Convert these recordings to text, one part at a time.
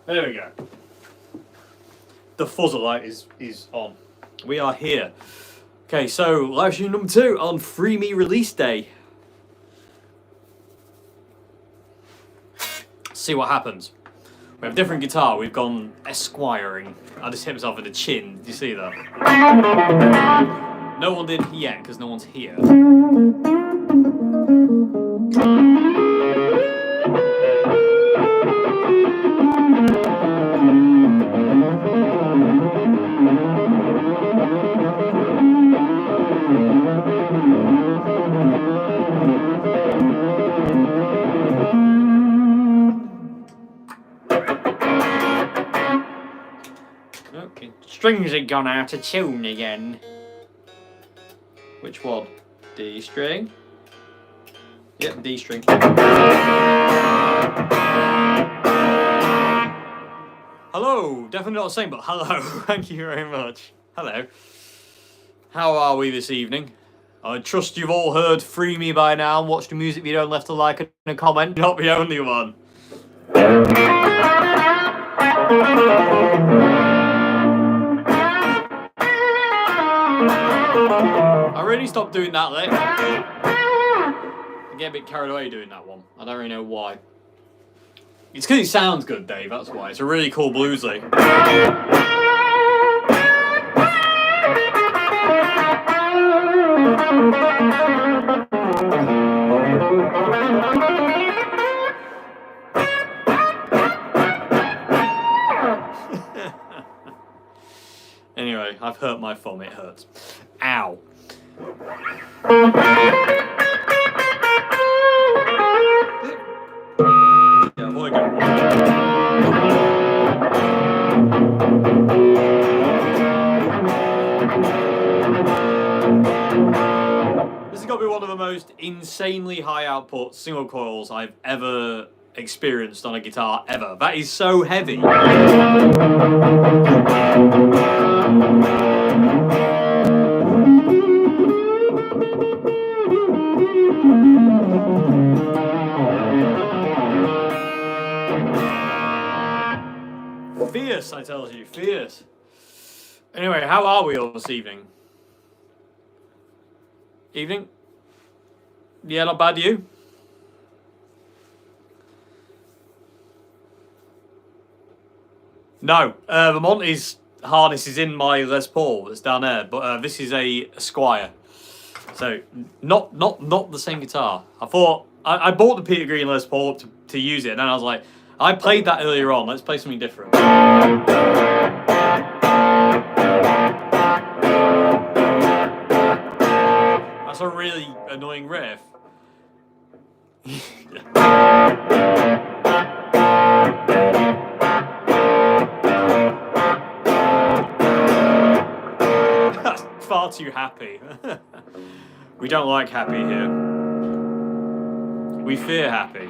There we go. The fuzzer light is on. We are here. Okay, so live stream number 2 on Free Me release day. See what happens. We have a different guitar. We've gone Esquiring. I just hit myself in the chin. Did you see that? No one did yet because no one's here. Okay, strings have gone out of tune again. Which one? D string? Yep, D string. Hello! Definitely not the same, but hello. Thank you very much. Hello. How are we this evening? I trust you've all heard Free Me by now and watched the music video and left a like and a comment. Not the only one. I really stopped doing that lick. I get a bit carried away doing that one. I don't really know why. It's because it sounds good, Dave, that's why. It's a really cool blues lick. Anyway, I've hurt my thumb, it hurts. Ow. Yeah, avoid it. This has got to be one of the most insanely high output single coils I've ever experienced on a guitar ever. That is so heavy. Fierce, I tell you, fierce. Anyway, how are we all this evening? Evening? Yeah, not bad, you? No, the Monty's harness is in my Les Paul that's down there, but this is a Squier. So, not the same guitar. I thought, I bought the Peter Green Les Paul to use it, and then I was like, I played that earlier on, let's play something different. That's a really annoying riff. That's far too happy. We don't like happy here. We fear happy.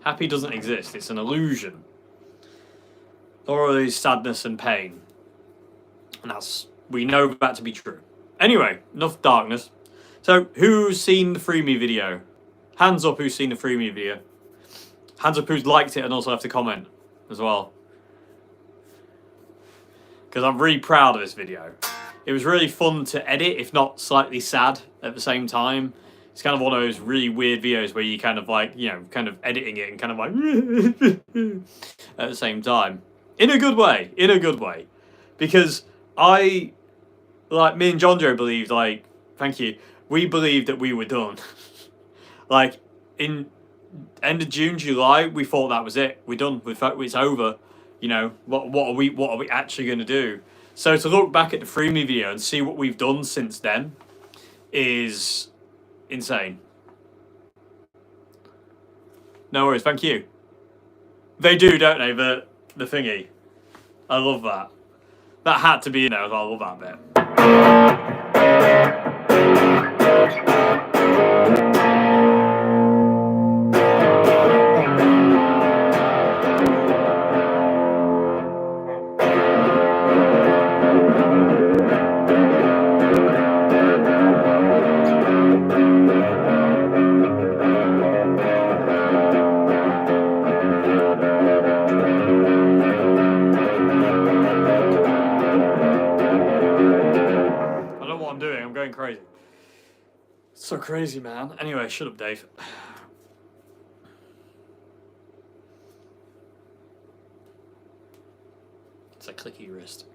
Happy doesn't exist, it's an illusion. Or is sadness and pain. And we know that to be true. Anyway, enough darkness. So, who's seen the Free Me video? Hands up who's seen the Free Me video. Hands up who's liked it and also have to comment as well. Because I'm really proud of this video. It was really fun to edit, if not slightly sad at the same time. It's kind of one of those really weird videos where you kind of like, you know, kind of editing it and kind of like at the same time. In a good way. In a good way. Because me and John Joe believed, like, thank you, we believed that we were done. Like, in end of June, July, we thought that was it. We're done. It's over. You know, what are we actually going to do? So to look back at the Free Me video and see what we've done since then is insane. No worries, thank you. They do, don't they? The thingy. I love that. That had to be in there. I love that bit. So crazy, man. Anyway, shut up, Dave. It's a clicky wrist.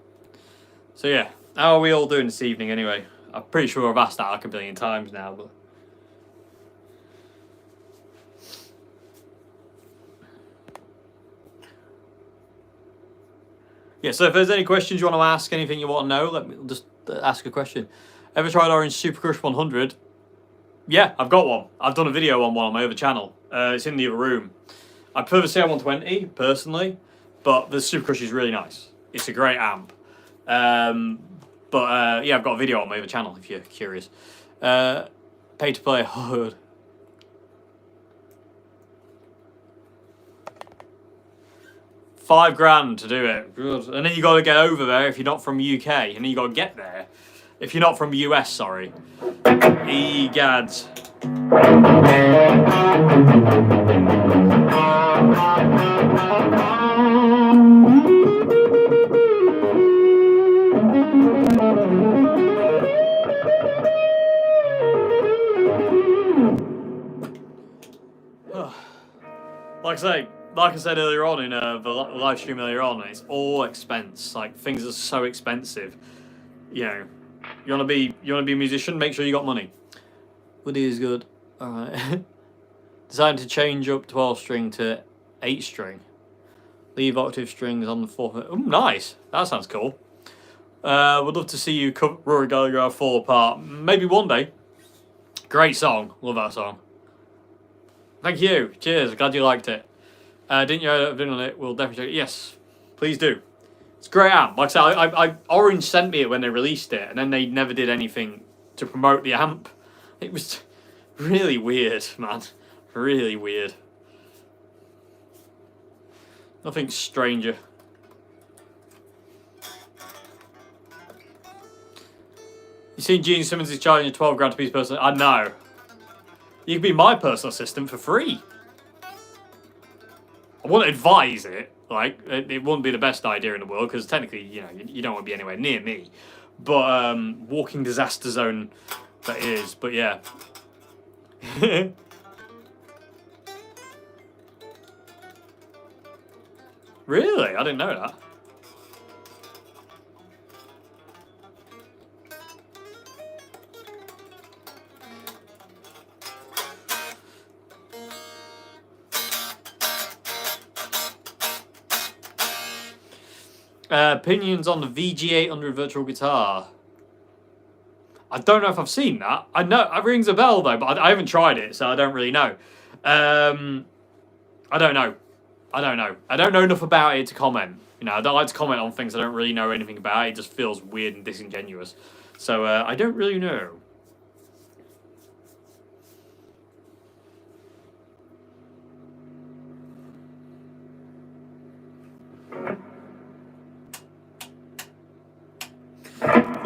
So yeah, how are we all doing this evening anyway? I'm pretty sure I've asked that like a billion times now, but... Yeah, so if there's any questions you want to ask, anything you want to know, let me just ask a question. Ever tried Orange Super Crush 100? Yeah, I've got one. I've done a video on one on my other channel. It's in the other room. I prefer say 120, personally, but the Super Crush is really nice. It's a great amp. Yeah, I've got a video on my other channel if you're curious. Pay to play HUD. $5,000 to do it. Good. And then you got to get over there if you're not from UK. And then you got to get there if you're not from US, sorry. Egads. Like I said earlier on in the live stream earlier on, it's all expense. Like, things are so expensive. You know, you wanna be a musician, make sure you got money. Woody is good. Alright. Decided to change up 12 string to 8 string. Leave octave strings on the 4th. Oh, nice. That sounds cool. Would love to see you cover Rory Gallagher Fall Apart. Maybe one day. Great song. Love that song. Thank you. Cheers. Glad you liked it. Didn't you have been on it? We'll definitely check it. Yes, please do. It's a great amp. Like I said, Orange sent me it when they released it, and then they never did anything to promote the amp. It was really weird, man. Really weird. Nothing stranger. You seen Gene Simmons is charging you $12,000 to be his personal... I know. You can be my personal assistant for free. I wouldn't advise it. Like, it wouldn't be the best idea in the world, because technically, you know, you don't want to be anywhere near me. But, walking disaster zone, that is. But, yeah. Really? I didn't know that. Opinions on the VG800 virtual guitar. I don't know if I've seen that. I know it rings a bell though, but I haven't tried it, so I don't really know. I don't know. I don't know enough about it to comment. You know, I don't like to comment on things I don't really know anything about. It just feels weird and disingenuous. So I don't really know.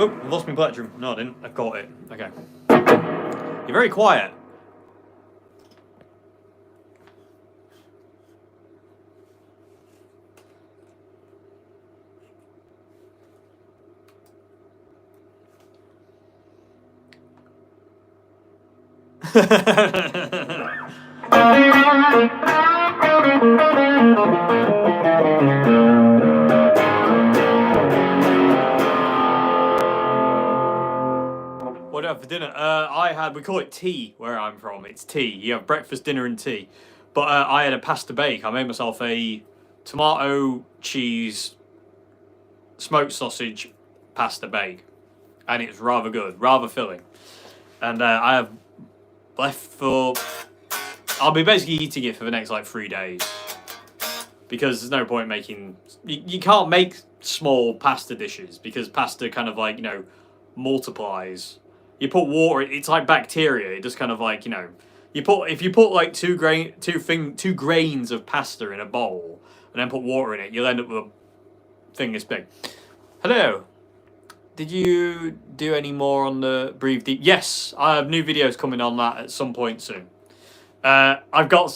Oh, I lost my plectrum. No, I didn't. I caught it. Okay. You're very quiet. What do I have for dinner? We call it tea where I'm from. It's tea. You have breakfast, dinner and tea. But I had a pasta bake. I made myself a tomato, cheese, smoked sausage pasta bake. And it's rather good, rather filling. And I have left for... I'll be basically eating it for the next like 3 days. Because there's no point making... You can't make small pasta dishes because pasta kind of like, you know, multiplies. You put water, it's like bacteria. It just kind of like, you know, if you put like two grains of pasta in a bowl and then put water in it, you'll end up with a thing this big. Hello. Did you do any more on the Breathe Deep? Yes, I have new videos coming on that at some point soon. I've got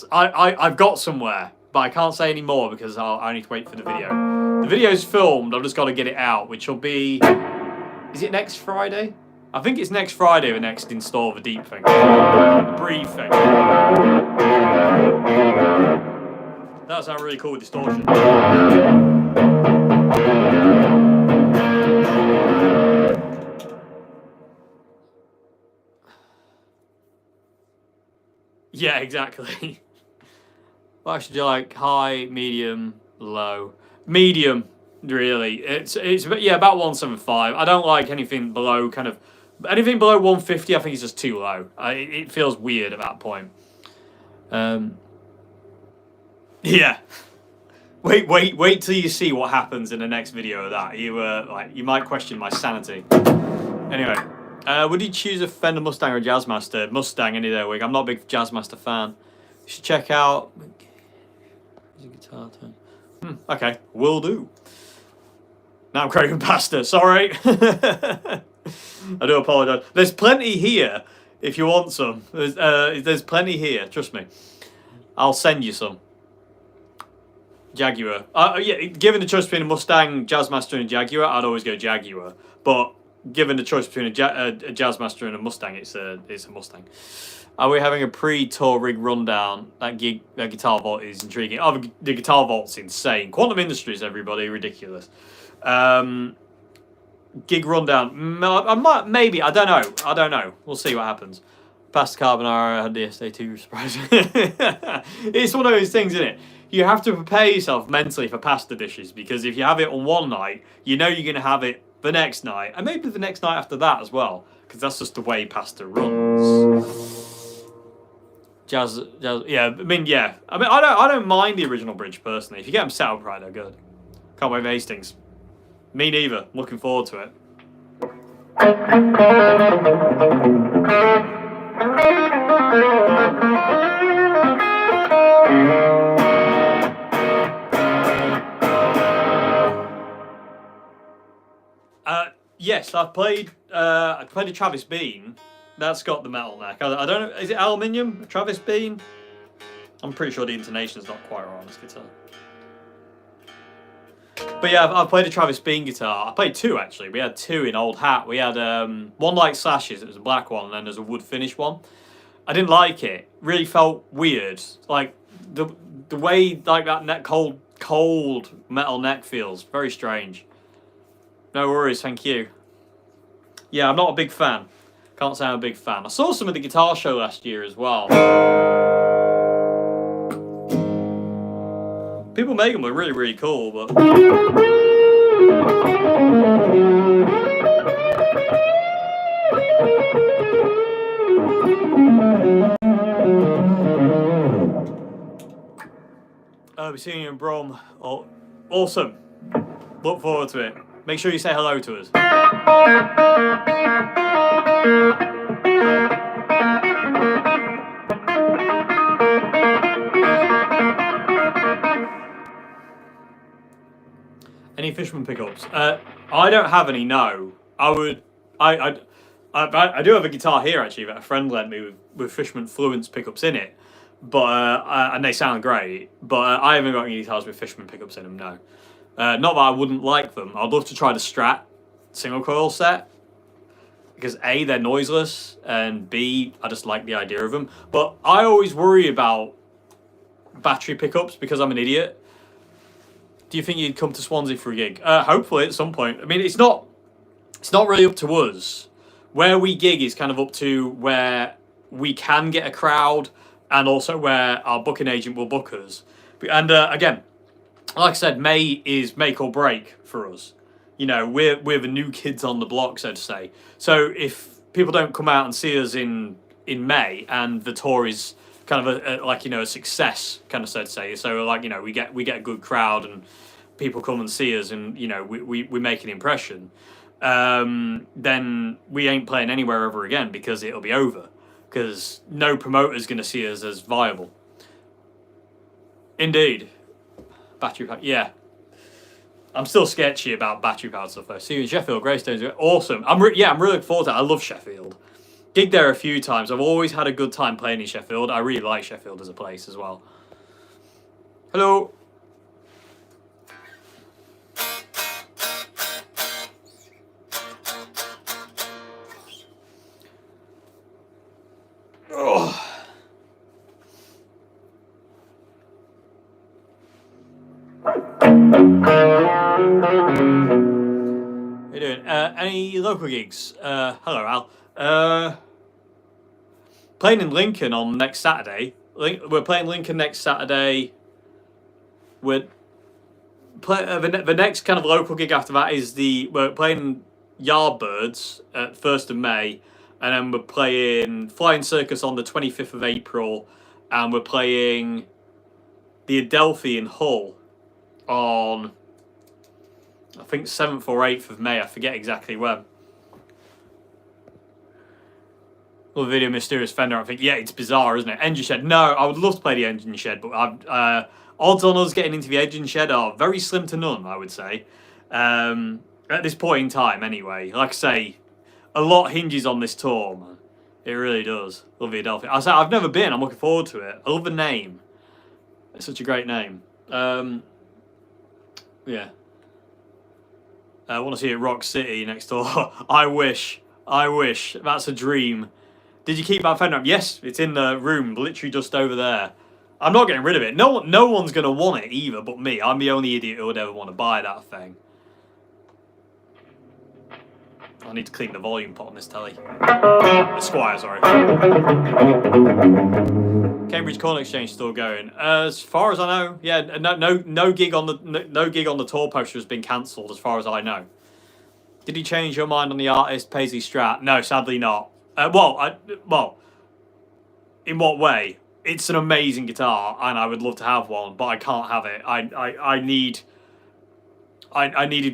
somewhere, but I can't say any more because I need to wait for the video. The video's filmed. I've just got to get it out, which will be... Is it next Friday? I think it's next Friday the next install the deep thing. The breathe thing. That sounds really cool with distortion. Yeah, exactly. Well, actually, like high, medium, low. Medium, really. It's yeah, about 175. I don't like anything below anything below 150. I think it's just too low. It feels weird at that point. Yeah. Wait till you see what happens in the next video of that. You might question my sanity. Anyway, would you choose a Fender Mustang or a Jazzmaster? Mustang any day of the week. I'm not a big Jazzmaster fan. You should check out. Guitar tone. Okay, will do. Now I'm craving pasta. Sorry. I do apologise. There's plenty here if you want some. There's plenty here. Trust me. I'll send you some. Jaguar. Yeah, given the choice between a Mustang, Jazzmaster, and a Jaguar, I'd always go Jaguar. But given the choice between a Jazzmaster and a Mustang, it's a Mustang. Are we having a pre-tour rig rundown? That Guitar Vault is intriguing. Oh, the Guitar Vault's insane. Quantum Industries, everybody, ridiculous. Gig rundown. I might, maybe. I don't know. We'll see what happens. Pasta carbonara. I had the SA2 surprise. It's one of those things, isn't it? You have to prepare yourself mentally for pasta dishes, because if you have it on one night, you know you're going to have it the next night, and maybe the next night after that as well, because that's just the way pasta runs. Jazz, yeah. I mean, I don't mind the original bridge personally. If you get them set up right, they're good. Can't wait for Hastings. Me neither. Looking forward to it. Yes, I played a Travis Bean. That's got the metal neck. I don't know. Is it aluminium? Travis Bean? I'm pretty sure the intonation's not quite right on this guitar. But yeah, I've played a Travis Bean guitar. I played two actually. We had two in Old Hat. We had one like Slashes. It was a black one, and then there's a wood finish one. I didn't like it. Really felt weird. Like the way like that cold metal neck feels. Very strange. No worries, thank you. Yeah, I'm not a big fan. Can't say I'm a big fan. I saw some of the guitar show last year as well. People make them look really, really cool, but... I'll be seeing you in Brom. Oh, awesome. Look forward to it. Make sure you say hello to us. Any Fishman pickups? I don't have any. No, I do have a guitar here actually that a friend lent me with Fishman Fluence pickups in it, but and they sound great. But I haven't got any guitars with Fishman pickups in them. No, not that I wouldn't like them. I'd love to try the Strat single coil set, because A, they're noiseless, and B, I just like the idea of them. But I always worry about battery pickups because I'm an idiot. Do you think you'd come to Swansea for a gig? Hopefully at some point. I mean, it's not really up to us. Where we gig is kind of up to where we can get a crowd, and also where our booking agent will book us. And again, like I said, May is make or break for us. You know, we're the new kids on the block, so to say. So if people don't come out and see us in May, and the tour is kind of a success, kind of, so to say. So like, you know, we get a good crowd and people come and see us, and you know, we make an impression. Then we ain't playing anywhere ever again, because it'll be over, because no promoter's going to see us as viable. Indeed. Battery pack, yeah. I'm still sketchy about battery powered stuff though. See you in Sheffield, Greystones, awesome. I'm really looking forward to it. I love Sheffield. Gigged there a few times. I've always had a good time playing in Sheffield. I really like Sheffield as a place as well. Hello. How you doing? Any local gigs? Hello, Al. Playing in Lincoln on next Saturday. We're playing Lincoln next Saturday. The next kind of local gig after that is we're playing Yardbirds at 1st of May, and then we're playing Flying Circus on the 25th of April, and we're playing the Adelphi in Hull on, I think, 7th or 8th of May. I forget exactly when. Love video, Mysterious Fender. I think, yeah, it's bizarre, isn't it? Engine Shed. No, I would love to play the Engine Shed, but odds on us getting into the Engine Shed are very slim to none, I would say. At this point in time, anyway. Like I say, a lot hinges on this tour, man. It really does. Love the Adelphi. I've never been. I'm looking forward to it. I love the name. It's such a great name. Yeah. I want to see it Rock City next door. I wish. That's a dream. Did you keep that Fender amp? Yes, it's in the room, literally just over there. I'm not getting rid of it. No one's going to want it either but me. I'm the only idiot who would ever want to buy that thing. I need to clean the volume pot on this telly. Esquire, sorry. Cambridge Corn Exchange still going. As far as I know, yeah, no gig on the tour poster has been cancelled as far as I know. Did you change your mind on the artist Paisley Strat? No, sadly not. Well, in what way? It's an amazing guitar, and I would love to have one, but I can't have it. I needed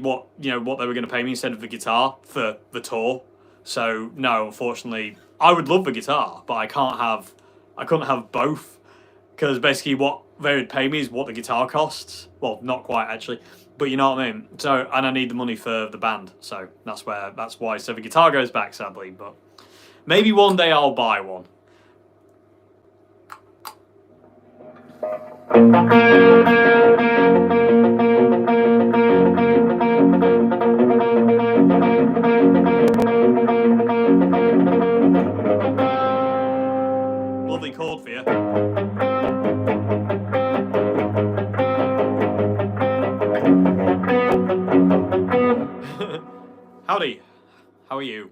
what they were going to pay me instead of the guitar for the tour. So no, unfortunately, I would love the guitar, but I couldn't have both, because basically what they would pay me is what the guitar costs. Well, not quite actually, but you know what I mean. So, and I need the money for the band, so that's why. So the guitar goes back, sadly, but maybe one day I'll buy one. Lovely chord for you. Howdy. How are you?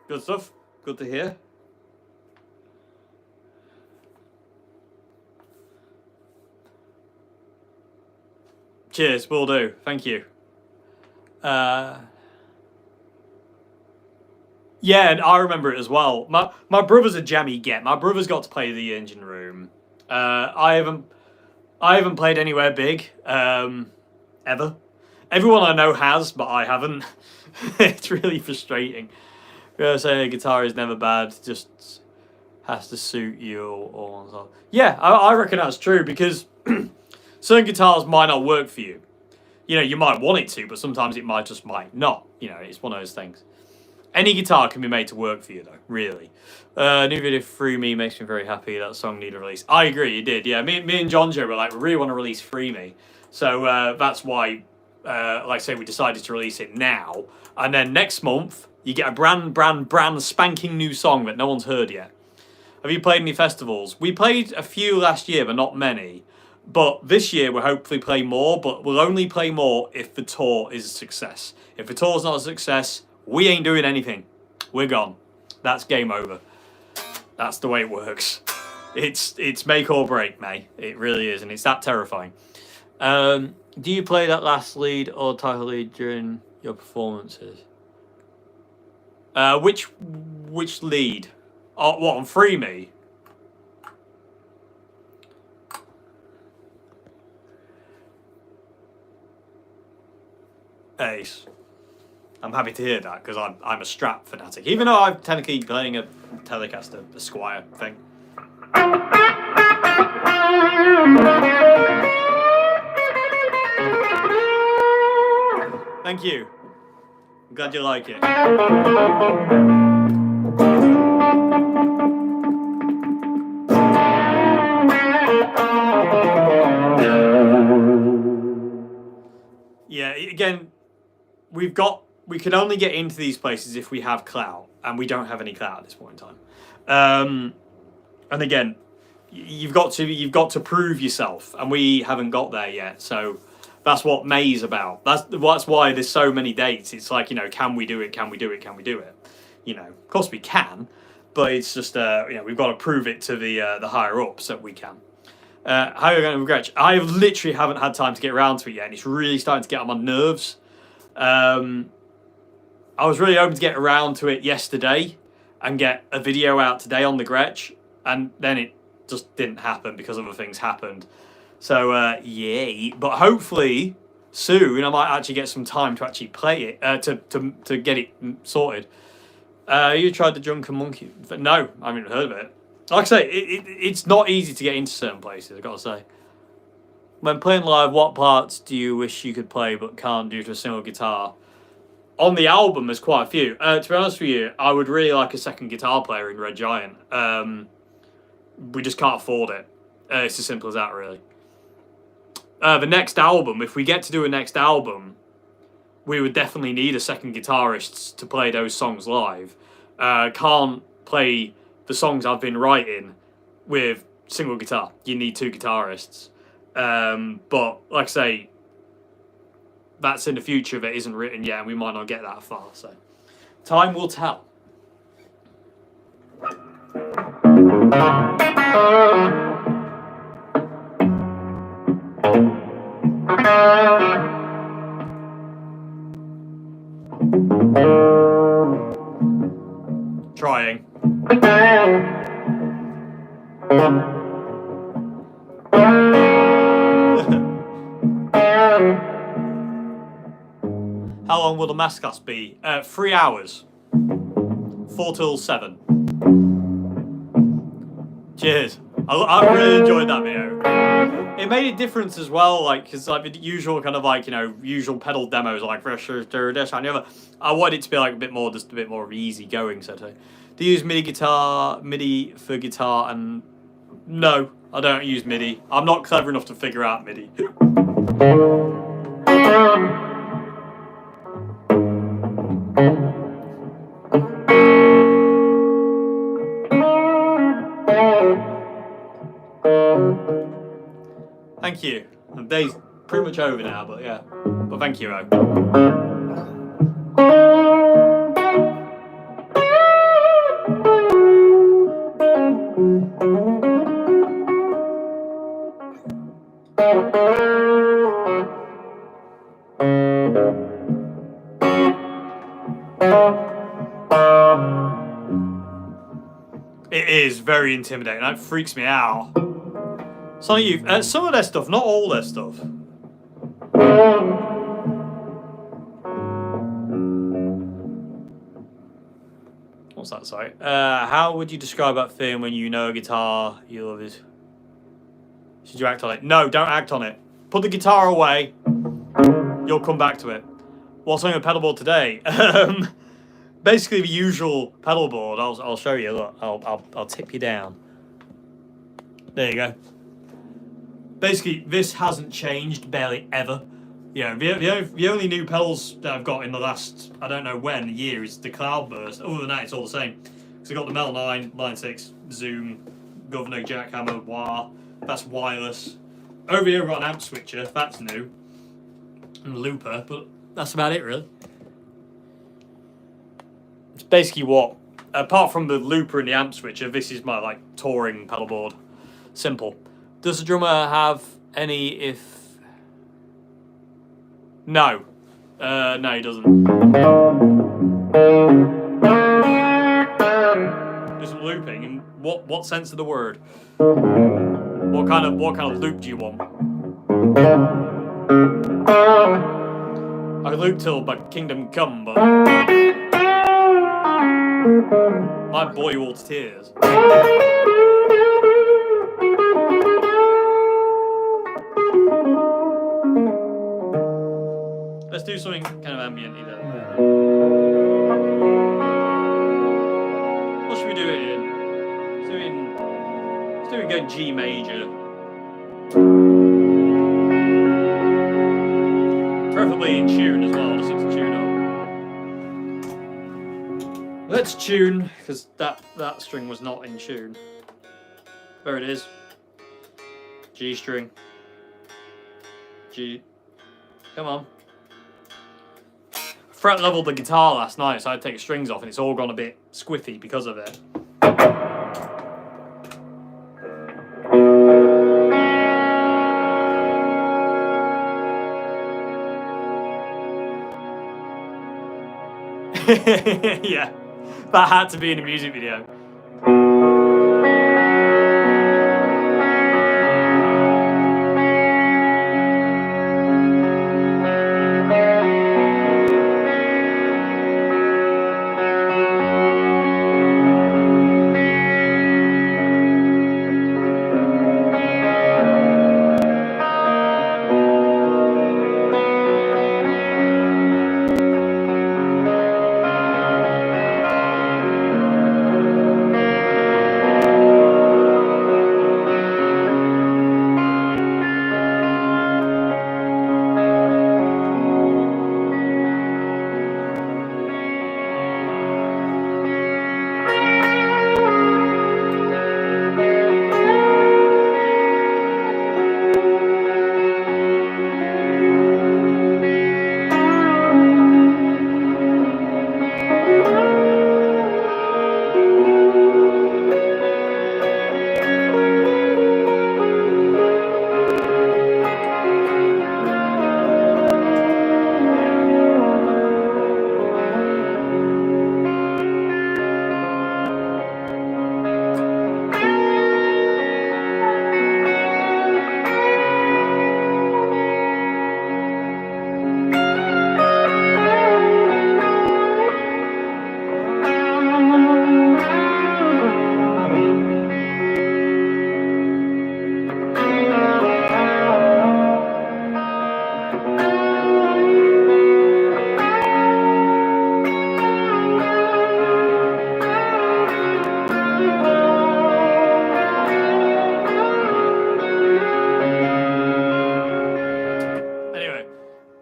Good stuff. Good to hear. Cheers, will do. Thank you. Yeah, and I remember it as well. My brother's a jammy get. My brother's got to play the Engine Room. I haven't played anywhere big, ever. Everyone I know has, but I haven't. It's really frustrating. Saying a guitar is never bad, just has to suit you or yeah, I reckon that's true, because certain guitars might not work for you. You know, you might want it to, but sometimes it might not. You know, it's one of those things. Any guitar can be made to work for you, though, really. New video Free Me makes me very happy. That song needed a release. I agree, it did. Yeah, me and John Joe were like, we really want to release Free Me. So that's why, like I say, we decided to release it now. And then next month, you get a brand spanking new song that no one's heard yet. Have you played any festivals? We played a few last year, but not many. But this year, we'll hopefully play more, but we'll only play more if the tour is a success. If the tour's not a success, we ain't doing anything. We're gone. That's game over. That's the way it works. It's make or break, May. It really is, and it's that terrifying. Do you play that last lead or title lead during your performances? Which lead? Oh, what, on Free Me? Ace. I'm happy to hear that, because I'm a Strat fanatic, even though I'm technically playing a Telecaster, a Squire thing. Thank you. I'm glad you like it. again, we can only get into these places if we have clout, and we don't have any clout at this point in time. And again, you've got to prove yourself, and we haven't got there yet. So that's what May's about. That's why there's so many dates. It's like, you know, can we do it? Can we do it? Can we do it? You know, of course we can, but it's just you know, we've got to prove it to the higher ups that we can. How are you going to regret? I literally haven't had time to get around to it yet, and it's really starting to get on my nerves. I was really hoping to get around to it yesterday and get a video out today on the Gretsch, and then it just didn't happen because other things happened. So yay! But hopefully soon I might actually get some time to actually play it, to get it sorted. You tried the Drunken Monkey? No, I haven't heard of it. Like I say, it's not easy to get into certain places, I've got to say. When playing live, what parts do you wish you could play but can't due to a single guitar? On the album, there's quite a few. To be honest with you, I would really like a second guitar player in Red Giant. We just can't afford it. It's as simple as that, really. The next album, if we get to do a next album, we would definitely need a second guitarist to play those songs live. Can't play the songs I've been writing with single guitar. You need two guitarists. But like I say, that's in the future that isn't written yet, and we might not get that far. So time will tell. Trying. How long will the masterclass be? 3 hours. 4 till 7. Cheers. I really enjoyed that video. It made a difference as well, like, because like the usual kind of like, you know, usual pedal demos like this and the other. I wanted it to be like a bit more easy going, so to say. Do you use MIDI for guitar? And no, I don't use MIDI. I'm not clever enough to figure out MIDI. Thank you. The day's pretty much over now, but yeah. But thank you, Ro. It is very intimidating. That freaks me out. Some of their stuff, not all their stuff. What's that, sorry? How would you describe that feeling when you know a guitar you love is? Should you act on it? No, don't act on it. Put the guitar away. You'll come back to it. What's on your pedal board today? Basically the usual pedal board. I'll show you. Look, I'll tip you down. There you go. Basically, this hasn't changed barely ever. You know, the only new pedals that I've got in the last, I don't know when, year is the Cloudburst. Other than that, it's all the same. Because I've got the Mel 9, Line 6, Zoom, Governor, Jackhammer, wah. That's wireless. Over here, I've got an amp switcher. That's new. And a looper, but that's about it, really. It's basically what, apart from the looper and the amp switcher, this is my, like, touring pedal board. Simple. Does the drummer have any if... No. No, he doesn't. Just looping, in what sense of the word? What kind of loop do you want? I could loop till my kingdom come, but... might bore you all to tears. Let's do something kind of ambient either. What should we do it in? Let's do it in G major. Preferably probably in tune as well. Just need to tune up. Let's tune, because that string was not in tune. There it is. G string. G. Come on. Fret leveled the guitar last night, so I had to take the strings off, and it's all gone a bit squiffy because of it. Yeah, that had to be in a music video.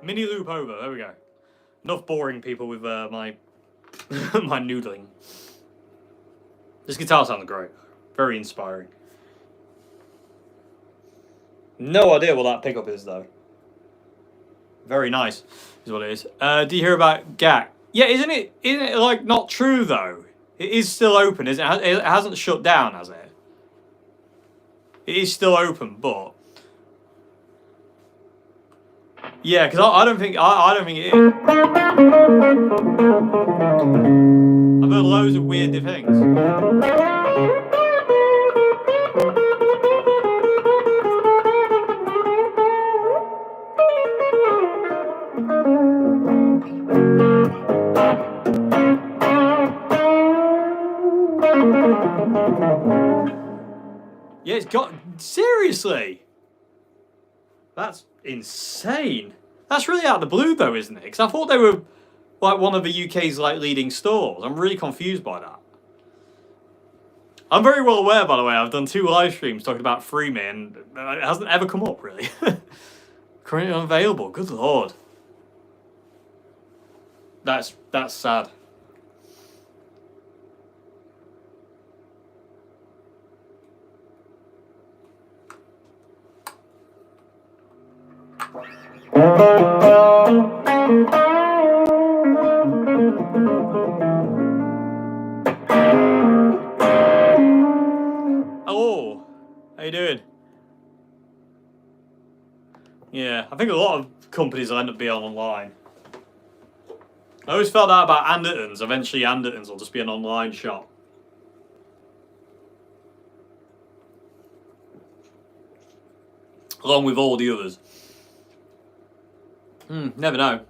Mini loop over, there we go. Enough boring people with my my noodling. This guitar sounds great. Very inspiring. No idea what that pickup is though. Very nice is what it is. Do you hear about GAC? Yeah, isn't it like not true though? It is still open, isn't it? It hasn't shut down, has it? It is still open, but yeah, because I don't think it is. I've heard loads of weird things. Yeah, it's got seriously. That's insane. That's really out of the blue though, isn't it? Because I thought they were like one of the UK's like leading stores. I'm really confused by that. I'm very well aware, by the way, I've done 2 live streams talking about Freeme and it hasn't ever come up really. Currently unavailable, good lord. That's sad. Hello, how you doing? Yeah, I think a lot of companies will end up being online. I always felt that about Andertons. Eventually Andertons will just be an online shop. Along with all the others. Never know.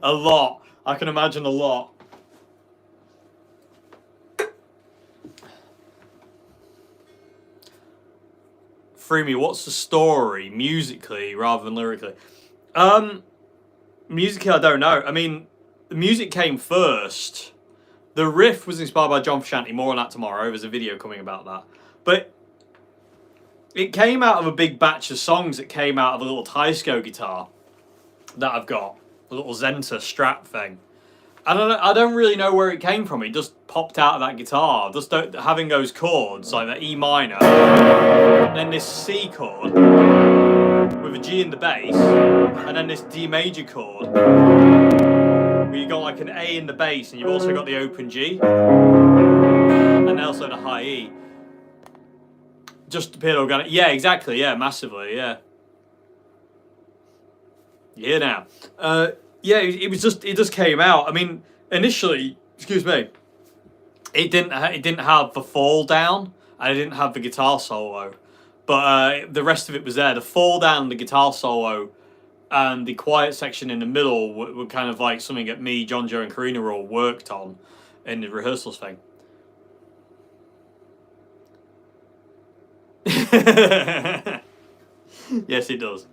A lot. I can imagine a lot. Freeme, what's the story musically rather than lyrically? Musically, I don't know. I mean, the music came first. The riff was inspired by John Frusciante. More on that tomorrow. There's a video coming about that. But It came out of a big batch of songs that came out of a little Tysco guitar that I've got, a little Zenta Strat thing. I don't really know where it came from. It just popped out of that guitar. Just having those chords, like the E minor, then this C chord with a G in the bass, and then this D major chord, where you got like an A in the bass, and you've also got the open G, and also the high E. Just appeared organic. Yeah, exactly. Yeah, massively. Yeah. Yeah. Now. Yeah, it just came out. I mean, initially, excuse me, it didn't have the fall down, and it didn't have the guitar solo, but the rest of it was there. The fall down, the guitar solo, and the quiet section in the middle were kind of like something that me, John, Joe, and Karina all worked on in the rehearsals thing. Yes, it does.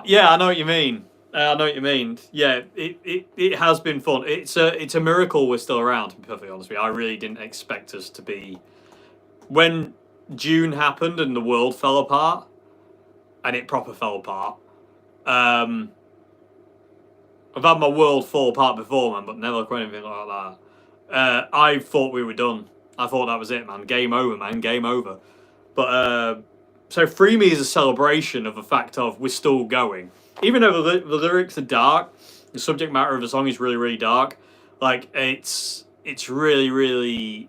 Yeah, I know what you mean. I know what you mean. Yeah, it has been fun. It's a miracle we're still around, to be perfectly honest with you. I really didn't expect us to be... When June happened and the world fell apart, and it proper fell apart, I've had my world fall apart before, man, but never quite anything like that. I thought we were done. I thought that was it, man. Game over, man. Game over. But... So Free Me is a celebration of the fact of we're still going. Even though the lyrics are dark, the subject matter of the song is really, really dark. Like, it's really, really...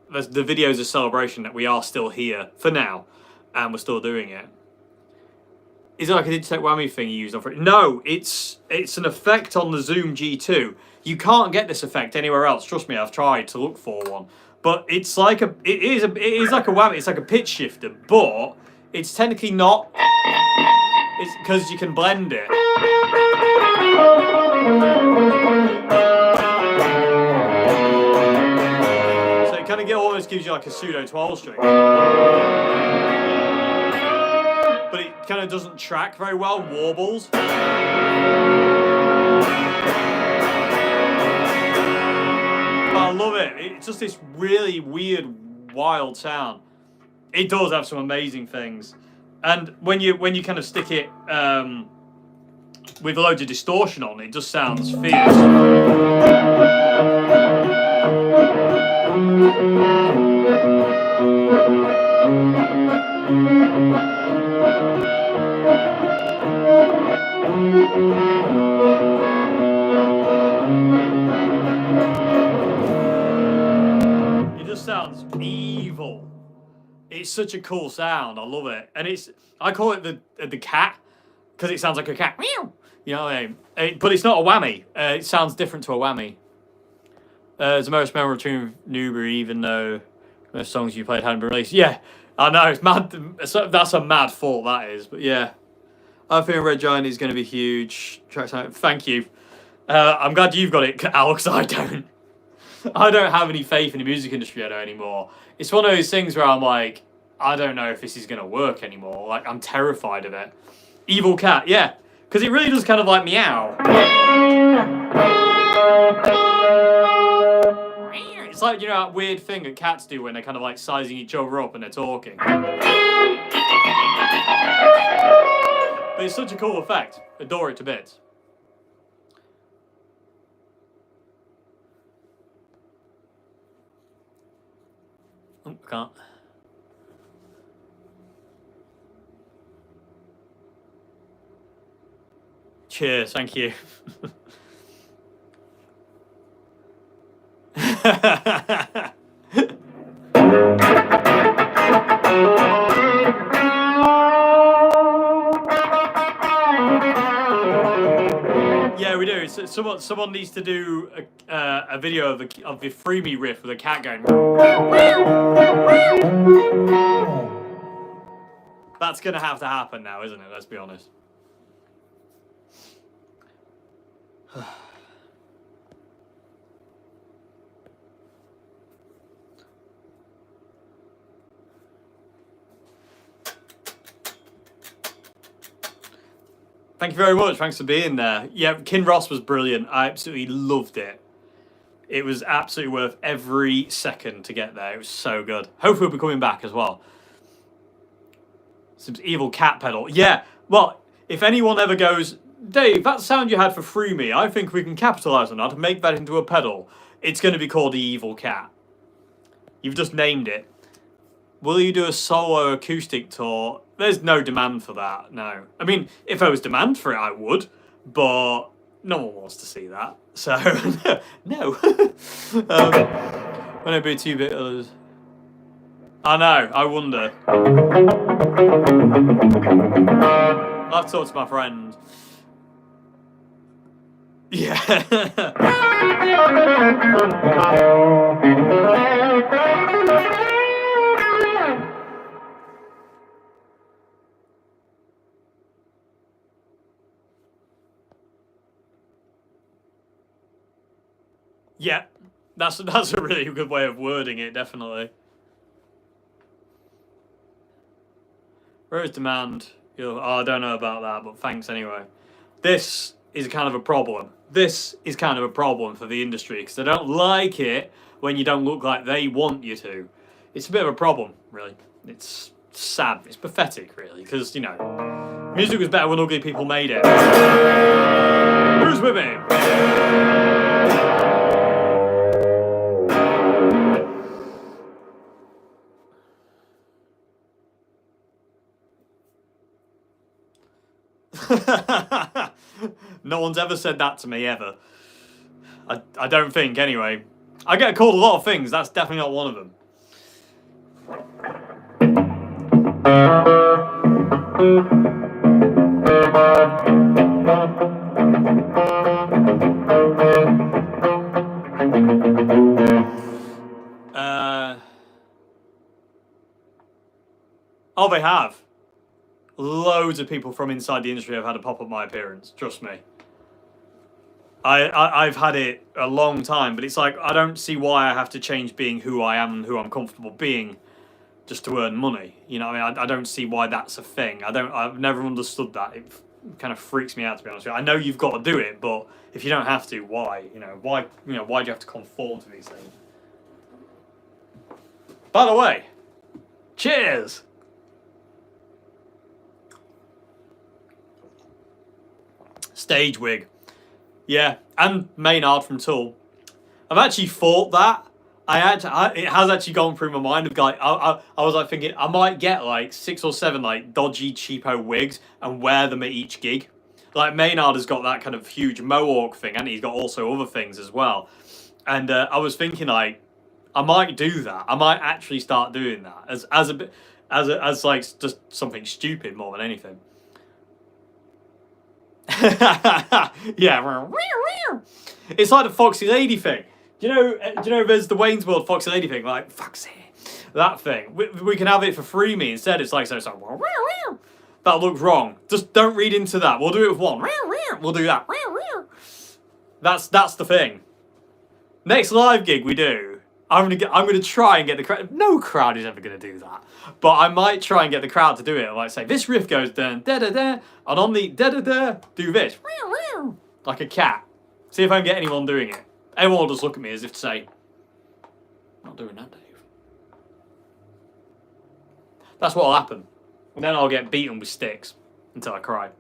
The video is a celebration that we are still here, for now, and we're still doing it. Is it like a Digitech Whammy thing you used on it? No, it's an effect on the Zoom G2. You can't get this effect anywhere else. Trust me, I've tried to look for one. But it's like it is like a whammy. It's like a pitch shifter, but it's technically not. It's because you can blend it. So it kind of almost gives you like a pseudo 12 string, but it kind of doesn't track very well. Warbles. I love it. It's just this really weird, wild sound. It does have some amazing things, and when you kind of stick it with loads of distortion on, it just sounds fierce. Sounds evil. It's such a cool sound. I love it, and I call it the cat because it sounds like a cat. Meow. You know what I mean? But it's not a whammy. It sounds different to a whammy. It's the most memorable tune of Newbury, even though most songs you played hadn't been released. Yeah, I know it's mad. That's a mad thought that is. But yeah, I think Red Giant is going to be huge. Thank you. I'm glad you've got it, Alex. I don't. I don't have any faith in the music industry anymore. It's one of those things where I'm like, I don't know if this is going to work anymore. Like, I'm terrified of it. Evil cat, yeah. Because it really does kind of like meow. It's like, you know, that weird thing that cats do when they're kind of like sizing each other up and they're talking. But it's such a cool effect. Adore it to bits. Oh, I can't. Cheers, thank you. Yeah, we do. Someone needs to do a video of the Free Me riff with a cat going. That's gonna have to happen now, isn't it? Let's be honest. Thank you very much. Thanks for being there. Yeah, Kinross was brilliant. I absolutely loved it. It was absolutely worth every second to get there. It was so good. Hopefully we'll be coming back as well. Some evil cat pedal. Yeah, well, if anyone ever goes, Dave, that sound you had for Free Me, I think we can capitalise on that and make that into a pedal. It's going to be called the Evil Cat. You've just named it. Will you do a solo acoustic tour? There's no demand for that, no. I mean, if there was demand for it, I would, but no one wants to see that. So, no. When I be 2-bit others. I know, I wonder. I'll have to talk to my friend. Yeah. Yeah, that's a really good way of wording it, definitely. Where is demand? Oh, I don't know about that, but thanks anyway. This is kind of a problem. This is kind of a problem for the industry because they don't like it when you don't look like they want you to. It's a bit of a problem, really. It's sad. It's pathetic, really, because, you know, music was better when ugly people made it. Who's with me? No one's ever said that to me, ever. I don't think, anyway. I get called a lot of things, that's definitely not one of them. Oh, they have. Loads of people from inside the industry have had a pop-up my appearance, trust me. I've had it a long time, but it's like, I don't see why I have to change being who I am and who I'm comfortable being just to earn money. You know, I mean, I don't see why that's a thing. I've never understood that. It kind of freaks me out, to be honest with you. I know you've got to do it, but if you don't have to, why? Why do you have to conform to these things? By the way, cheers! Stage wig. Yeah, and Maynard from Tool. I've actually thought that. It has actually gone through my mind. Like, I was like thinking I might get like 6 or 7 like dodgy cheapo wigs and wear them at each gig. Like Maynard has got that kind of huge mohawk thing, and he's got also other things as well. And I was thinking like I might do that. I might actually start doing that as like just something stupid more than anything. Yeah, it's like the Foxy Lady thing. Do you know? There's the Wayne's World Foxy Lady thing, like Foxy, that thing. We can have it for Free Me instead. It's like that looks wrong. Just don't read into that. We'll do it with one. We'll do that. That's the thing. Next live gig we do, I'm gonna try and get the crowd. No crowd is ever gonna do that, but I might try and get the crowd to do it. Like say this riff goes dun da da da, and on the da da da do this like a cat. See if I can get anyone doing it. Everyone will just look at me as if to say, "Not doing that, Dave." That's what'll happen, and then I'll get beaten with sticks until I cry.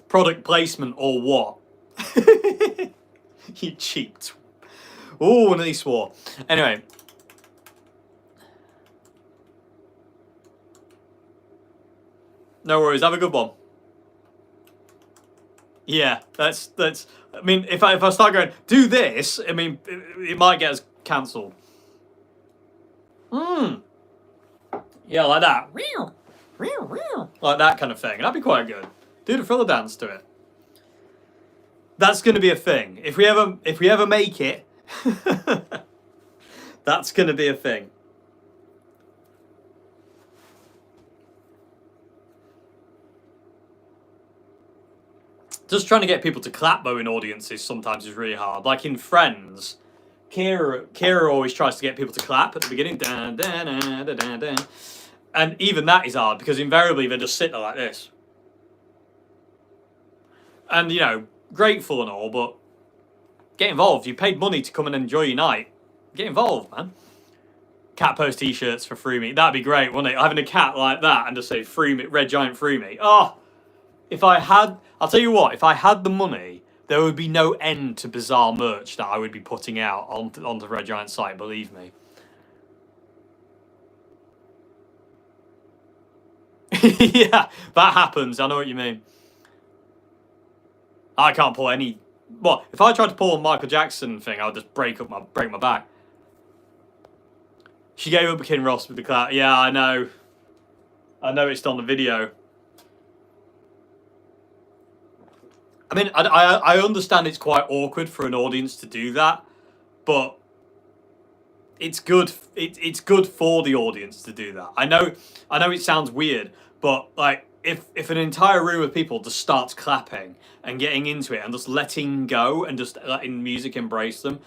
Product placement or what? You cheap. Oh, and he swore. Anyway. No worries. Have a good one. Yeah, that's. I mean, if I start going do this, I mean, it might get us cancelled. Yeah, like that. Like that kind of thing. That'd be quite good. Do the thriller dance to it. That's going to be a thing. If we ever make it, that's going to be a thing. Just trying to get people to clap though in audiences sometimes is really hard. Like in Friends, Kira always tries to get people to clap at the beginning. Dun, dun, dun, dun, dun, dun. And even that is hard because invariably they just sit there like this. And, you know, grateful and all, but get involved. You paid money to come and enjoy your night. Get involved, man. Cat post t-shirts for free meat. That'd be great, wouldn't it? Having a cat like that and just say free meat, Red Giant free meat. Oh, if I had, I'll tell you what, if I had the money, there would be no end to bizarre merch that I would be putting out onto the Red Giant site, believe me. Yeah, that happens. I know what you mean. I can't pull any. Well, if I tried to pull a Michael Jackson thing, I would just break my back. She gave up King Ross with the clout. Yeah, I know. I noticed on the video. I mean, I understand it's quite awkward for an audience to do that, but it's good. It's good for the audience to do that. I know it sounds weird, but like if an entire room of people just starts clapping and getting into it and just letting go and just letting music embrace them,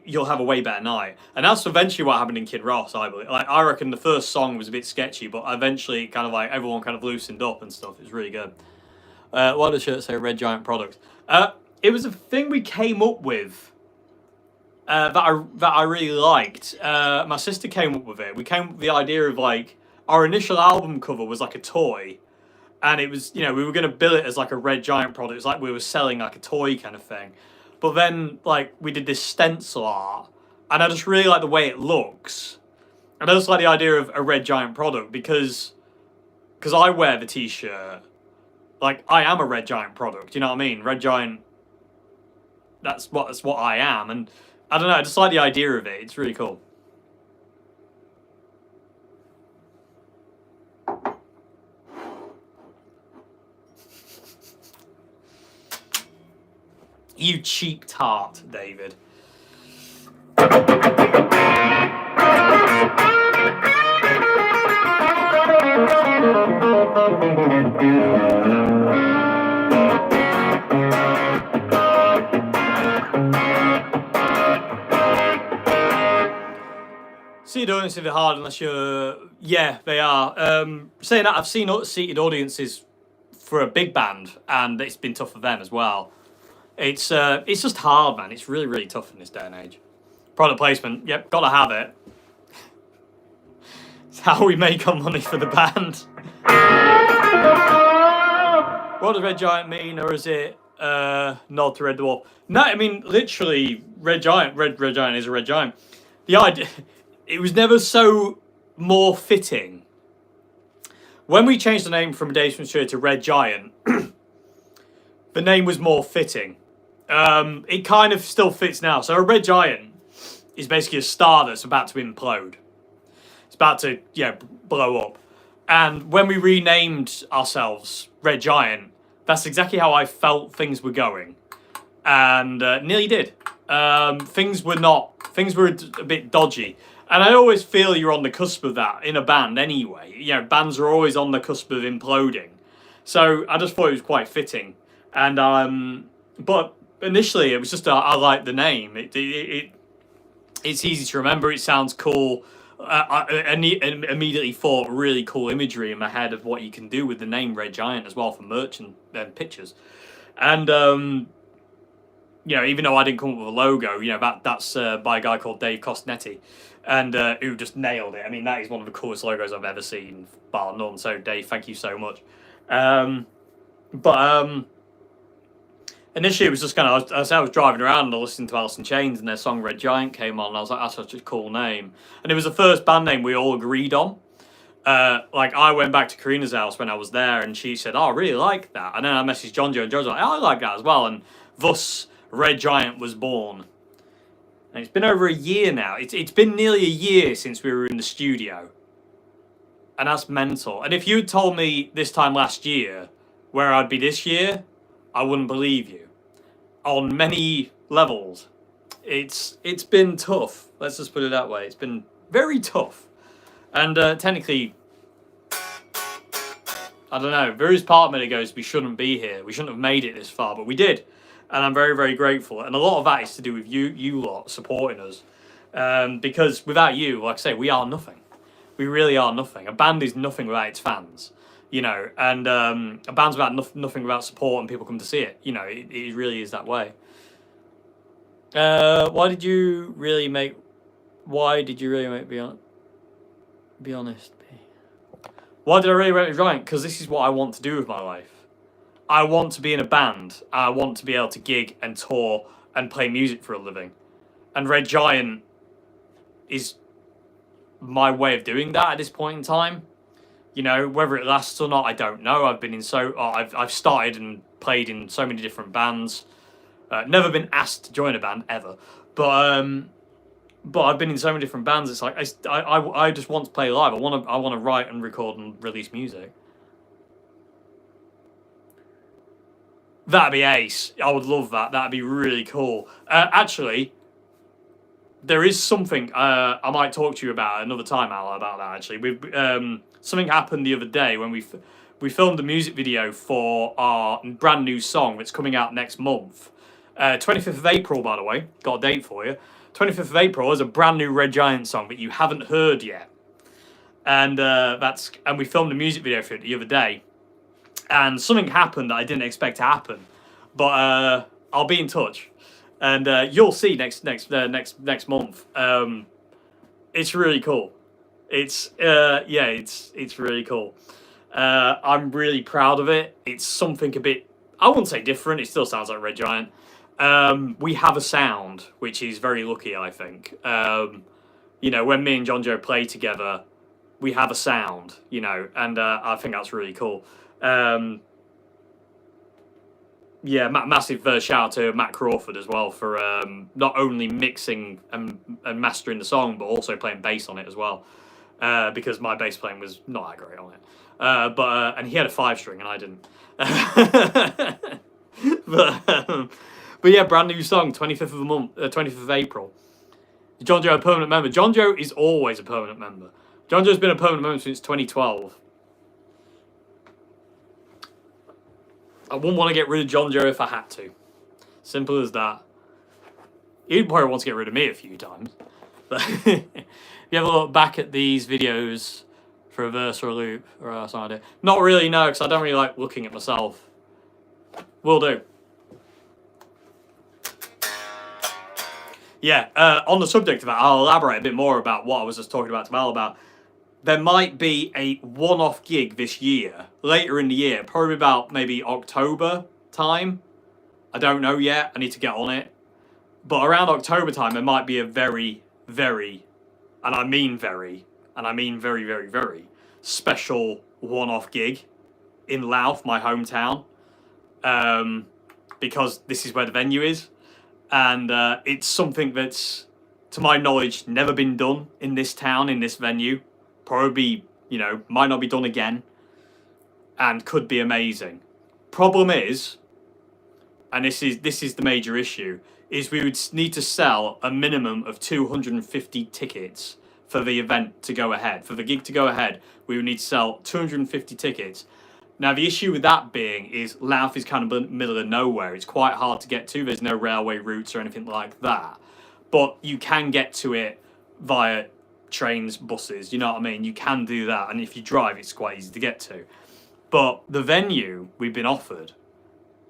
you'll have a way better night. And that's eventually what happened in Kid Ross, I believe. Like, I reckon the first song was a bit sketchy, but eventually kind of like everyone kind of loosened up and stuff. It was really good. What does the shirt say? Red Giant product. It was a thing we came up with that I really liked. My sister came up with it. We came up with the idea of like our initial album cover was like a toy, and it was, you know, we were going to bill it as like a Red Giant product. It's like we were selling like a toy kind of thing. But then like we did this stencil art, and I just really like the way it looks, and I just like the idea of a Red Giant product because I wear the t-shirt. Like, I am a Red Giant product, you know what I mean? Red Giant, that's what I am. And I don't know, I just like the idea of it. It's really cool. You cheap tart, David. Seated audiences are hard unless you're... Yeah, they are. Saying that, I've seen seated audiences for a big band, and it's been tough for them as well. It's just hard, man. It's really, really tough in this day and age. Product placement, yep, gotta have it. It's how we make our money for the band. What does Red Giant mean, or is it nod to Red Dwarf? No, I mean, literally, Red Giant. Red Giant is a Red Giant. The idea... It was never so more fitting. When we changed the name from Days from Future to Red Giant, the name was more fitting. It kind of still fits now. So a Red Giant is basically a star that's about to implode. It's about to, yeah, blow up. And when we renamed ourselves Red Giant, that's exactly how I felt things were going. And nearly did. Things were a bit dodgy. And I always feel you're on the cusp of that in a band anyway. You know, bands are always on the cusp of imploding. So I just thought it was quite fitting. And but initially it was just I liked the name. It's easy to remember. It sounds cool. I immediately thought really cool imagery in my head of what you can do with the name Red Giant as well for merch and pictures. And you know, even though I didn't come up with a logo, you know, that's by a guy called Dave Costnetti, and who just nailed it. I mean, that is one of the coolest logos I've ever seen, bar none. So, Dave, thank you so much. Initially, it was just kind of, I was driving around and listening to Alice in Chains, and their song Red Giant came on, and I was like, that's such a cool name. And it was the first band name we all agreed on. Like, I went back to Karina's house when I was there, and she said, oh, I really like that. And then I messaged John Joe, and John's like, oh, I like that as well. And thus, Red Giant was born. And it's been over a year now. It's been nearly a year since we were in the studio. And that's mental. And if you had told me this time last year where I'd be this year, I wouldn't believe you. On many levels. It's been tough. Let's just put it that way. It's been very tough. And technically, I don't know, there is part of me that goes, we shouldn't be here. We shouldn't have made it this far, but we did. And I'm very, very grateful. And a lot of that is to do with you lot supporting us. Because without you, like I say, we are nothing. We really are nothing. A band is nothing without its fans. you know, and a band's about nothing without support, and people come to see it. You know, it really is that way. Why did you really make be honest? Why did I really make Giant? Because this is what I want to do with my life. I want to be in a band. I want to be able to gig and tour and play music for a living. And Red Giant is my way of doing that at this point in time. You know, whether it lasts or not, I don't know. I've started and played in so many different bands. Never been asked to join a band ever, but I've been in so many different bands. It's like I just want to play live. I want to write and record and release music. That'd be ace. I would love that. That'd be really cool. Actually, there is something I might talk to you about another time, Al, about that. Actually, something happened the other day when we filmed a music video for our brand new song that's coming out next month. 25th of April, by the way. Got a date for you. 25th of April is a brand new Red Giant song that you haven't heard yet. And we filmed a music video for it the other day. And something happened that I didn't expect to happen. But I'll be in touch. And you'll see next month. It's really cool. It's really cool. I'm really proud of it. It's something a bit, I wouldn't say different. It still sounds like Red Giant. We have a sound, which is very lucky, I think. You know, when me and John Joe play together, we have a sound, you know, and I think that's really cool. Massive shout out to Matt Crawford as well for not only mixing and mastering the song, but also playing bass on it as well. Because my bass playing was not that great on it. And he had a 5-string and I didn't. But yeah, brand new song, 25th of the month, 25th of April. Is John Joe a permanent member? John Joe is always a permanent member. John Joe's been a permanent member since 2012. I wouldn't want to get rid of John Joe if I had to. Simple as that. He'd probably want to get rid of me a few times. But if you have a look back at these videos for a verse or a loop or something, not really, no, because I don't really like looking at myself. Will do. Yeah, on the subject of that, I'll elaborate a bit more about what I was just talking about to Val about. There might be a one-off gig this year, later in the year, probably about maybe October time. I don't know yet, I need to get on it. But around October time, there might be a very, very, and I mean very, very, very special one-off gig in Louth, my hometown. Because this is where the venue is. And it's something that's, to my knowledge, never been done in this town, in this venue. Probably, you know, might not be done again. And could be amazing. Problem is, and this is the major issue, is we would need to sell a minimum of 250 tickets for the event to go ahead. For the gig to go ahead, we would need to sell 250 tickets. Now, the issue with that being is Louth is kind of middle of nowhere. It's quite hard to get to. There's no railway routes or anything like that. But you can get to it via trains, buses, you know what I mean? You can do that. And if you drive, it's quite easy to get to. But the venue we've been offered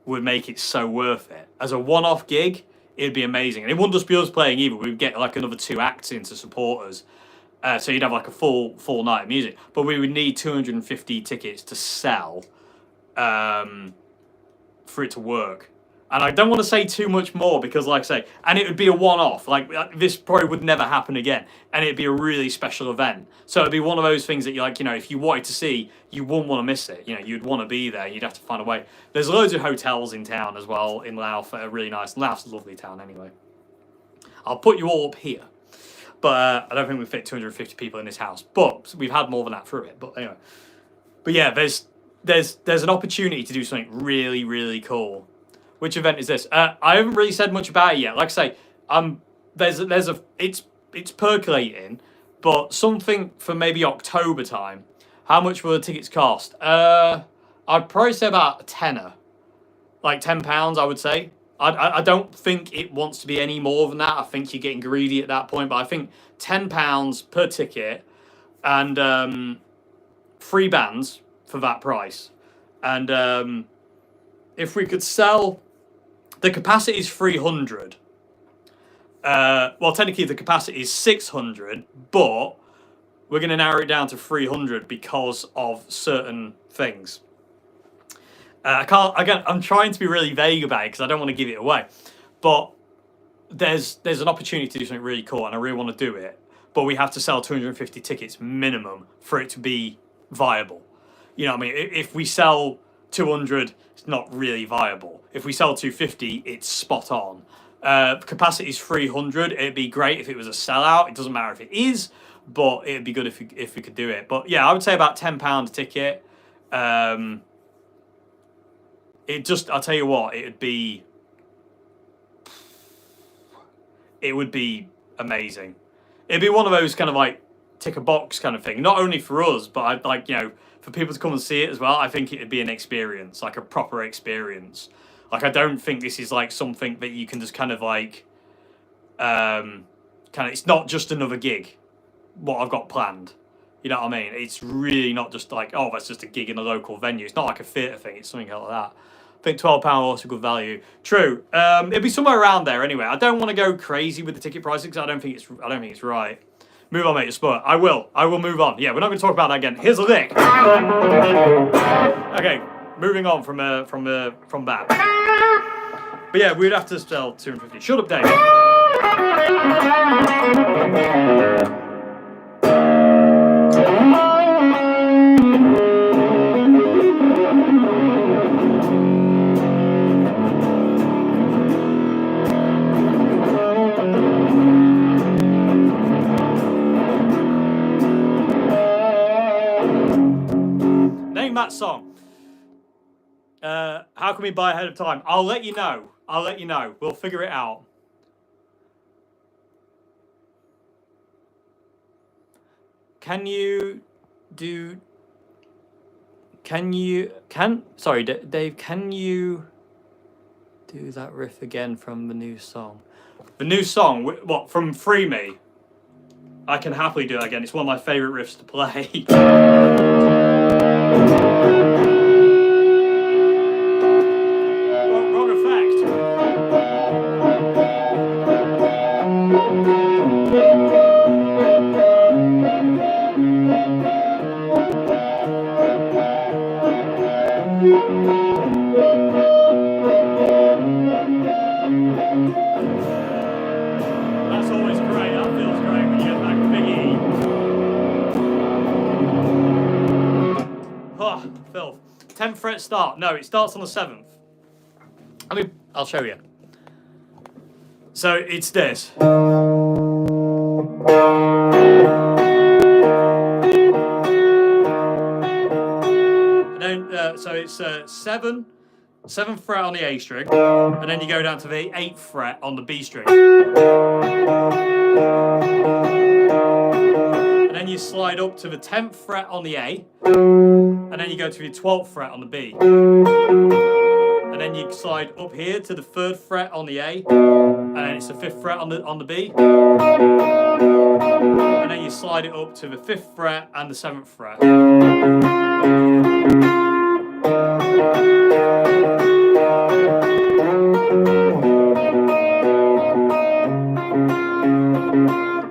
would make it so worth it. As a one-off gig, it'd be amazing. And it wouldn't just be us playing either. We'd get like another 2 acts in to support us. So you'd have like a full night of music. But we would need 250 tickets to sell for it to work. And I don't want to say too much more because, like I say, and it would be a one-off. Like, this probably would never happen again. And it'd be a really special event. So it'd be one of those things that, you like, you know, if you wanted to see, you wouldn't want to miss it. You know, you'd want to be there. You'd have to find a way. There's loads of hotels in town as well, in Louth that are really nice. Louth's a lovely town anyway. I'll put you all up here. But I don't think we fit 250 people in this house. But we've had more than that through it. But anyway. But yeah, there's an opportunity to do something really, really cool. Which event is this? I haven't really said much about it yet. Like I say, it's percolating, but something for maybe October time. How much will the tickets cost? I'd probably say about a tenner, like £10. I would say. I don't think it wants to be any more than that. I think you're getting greedy at that point. But I think £10 per ticket, and 3 bands. for that price. And if we could sell, the capacity is 300. Well, technically the capacity is 600, but we're going to narrow it down to 300 because of certain things. I'm trying to be really vague about it because I don't want to give it away. But there's an opportunity to do something really cool, and I really want to do it. But we have to sell 250 tickets minimum for it to be viable. You know what I mean? If we sell 200, it's not really viable. If we sell 250, it's spot on. Capacity is 300. It'd be great if it was a sellout. It doesn't matter if it is, but it'd be good if we could do it. But yeah, I would say about £10 a ticket. I'll tell you what, it would be amazing. It'd be one of those kind of like tick a box kind of thing. Not only for us, but I'd like, you know, for people to come and see it as well. I think it'd be an experience, like a proper experience. Like, I don't think this is like something that you can just kind of like, it's not just another gig, what I've got planned. You know what I mean? It's really not just like, oh, that's just a gig in a local venue. It's not like a theatre thing. It's something like that. I think £12 also good value. True. It'd be somewhere around there anyway. I don't want to go crazy with the ticket pricing because I don't think it's right. Move on, mate. You're sport. I will move on. Yeah, we're not going to talk about that again. Here's the thing. Okay, moving on from that. But yeah, we'd have to sell 250. Shut up, Dave. That song. How can we buy ahead of time? I'll let you know. We'll figure it out. Sorry, Dave, can you do that riff again from the new song? The new song? What, from Free Me? I can happily do that again. It's one of my favourite riffs to play. Wrong effect. That's always great. That feels great when you get that big E. Oh, filth. 10th fret start. No, it starts on the 7th. I mean, I'll show you. So it's this. And then, so it's 7th fret on the A string, and then you go down to the 8th fret on the B string. And then you slide up to the 10th fret on the A, and then you go to the 12th fret on the B. And then you slide up here to the 3rd fret on the A, and then it's the 5th fret on the B. And then you slide it up to the 5th fret and the 7th fret. And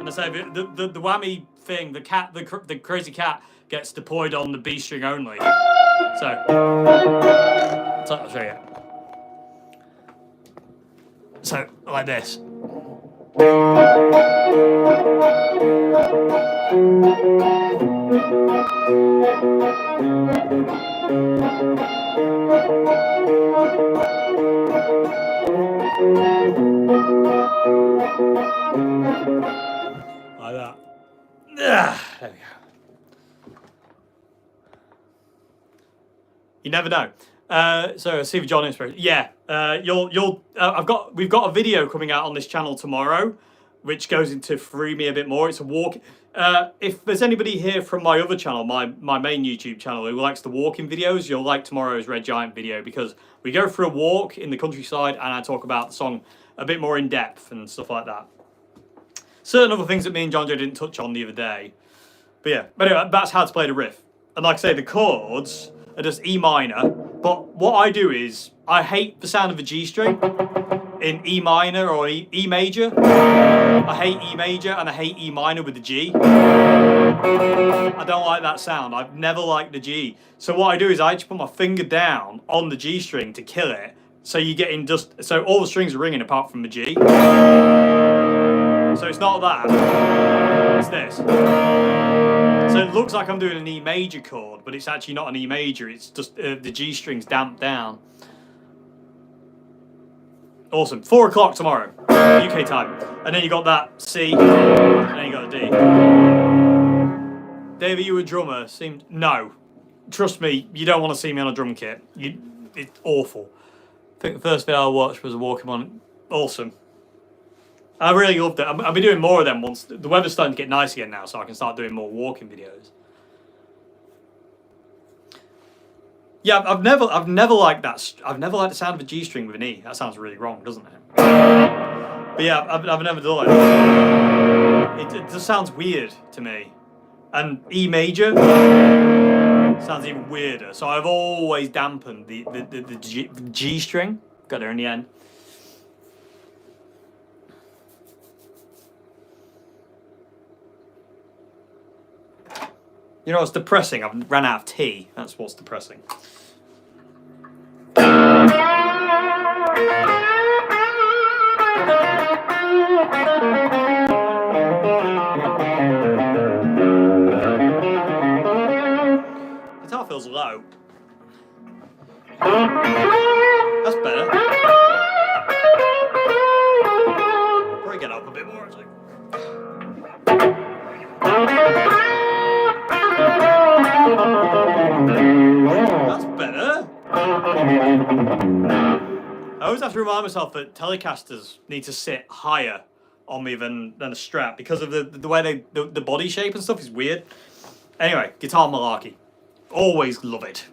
I say the whammy thing, the crazy cat gets deployed on the B string only. So I'll show you. So like this. Like that. There we go. You never know. So see if John inspiration. Yeah, we've got a video coming out on this channel tomorrow, which goes into Free Me a bit more. It's a walk. If there's anybody here from my other channel, my main YouTube channel, who likes the walking videos, you'll like tomorrow's Red Giant video, because we go for a walk in the countryside and I talk about the song a bit more in depth and stuff like that. Certain other things that me and John Joe didn't touch on the other day. But yeah, but anyway, that's how to play the riff. And like I say, the chords are just E minor. But what I do is, I hate the sound of a G string in E minor or E major. I hate E major and I hate E minor with the G. I don't like that sound. I've never liked the G. So what I do is I just put my finger down on the G string to kill it. So you get in just, so all the strings are ringing apart from the G. So it's not that, it's this. So it looks like I'm doing an E major chord, but it's actually not an E major, it's just the G string's damped down. Awesome. 4 o'clock tomorrow, UK time. And then you got that C, and then you got a D. Dave, are you a drummer? No. Trust me, you don't want to see me on a drum kit. It's awful. I think the first video I watched was a walking on. Awesome. I really loved it. I'll be doing more of them once the weather's starting to get nice again now, so I can start doing more walking videos. Yeah, I've never liked that. I've never liked the sound of a G string with an E. That sounds really wrong, doesn't it? But yeah, I've never done it. It just sounds weird to me. And E major sounds even weirder. So I've always dampened the G string. Got there in the end. You know what's depressing? I've ran out of tea. That's what's depressing. Guitar feels low. That's better. Probably get up a bit more, actually. That's better. I always have to remind myself that Telecasters need to sit higher on me than a Strat because of the way the body shape and stuff is weird. Anyway, guitar malarkey. Always love it.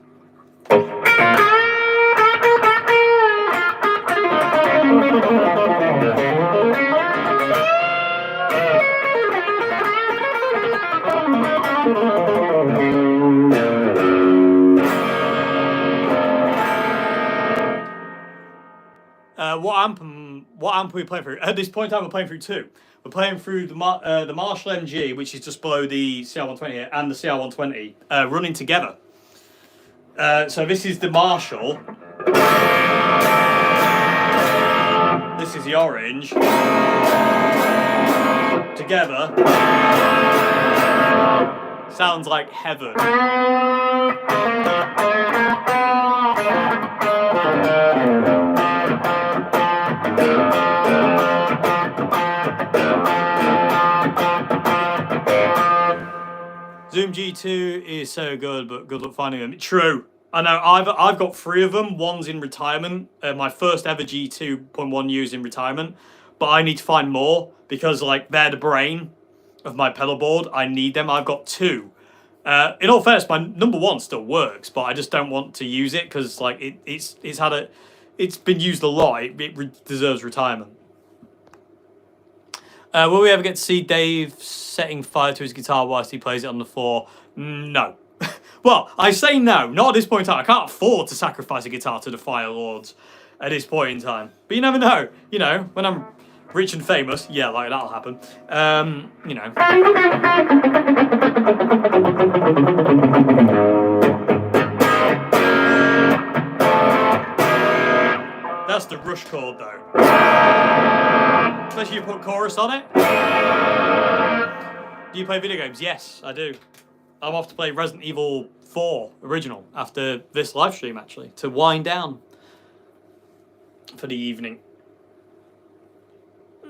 What amp are we playing through? At this point in time, we're playing through two. We're playing through the Marshall MG, which is just below the CR120 here, and the CR120 running together. So this is the Marshall. This is the orange. Together. Sounds like heaven. Zoom G2 is so good, but good luck finding them. True. I know, I've got 3 of them. One's in retirement. My first ever G2.1 used in retirement. But I need to find more because like they're the brain of my pedal board. I need them. I've got 2. In all fairness, my number 1 still works, but I just don't want to use it because like it's been used a lot. It deserves retirement. Will we ever get to see Dave setting fire to his guitar whilst he plays it on the floor? No. Well, I say no. Not at this point in time. I can't afford to sacrifice a guitar to the fire lords at this point in time. But you never know. You know, when I'm rich and famous, yeah, like that'll happen. You know. That's the Rush chord, though. Especially if you put chorus on it. Do you play video games? Yes, I do. I'm off to play Resident Evil 4 original after this live stream, actually, to wind down for the evening.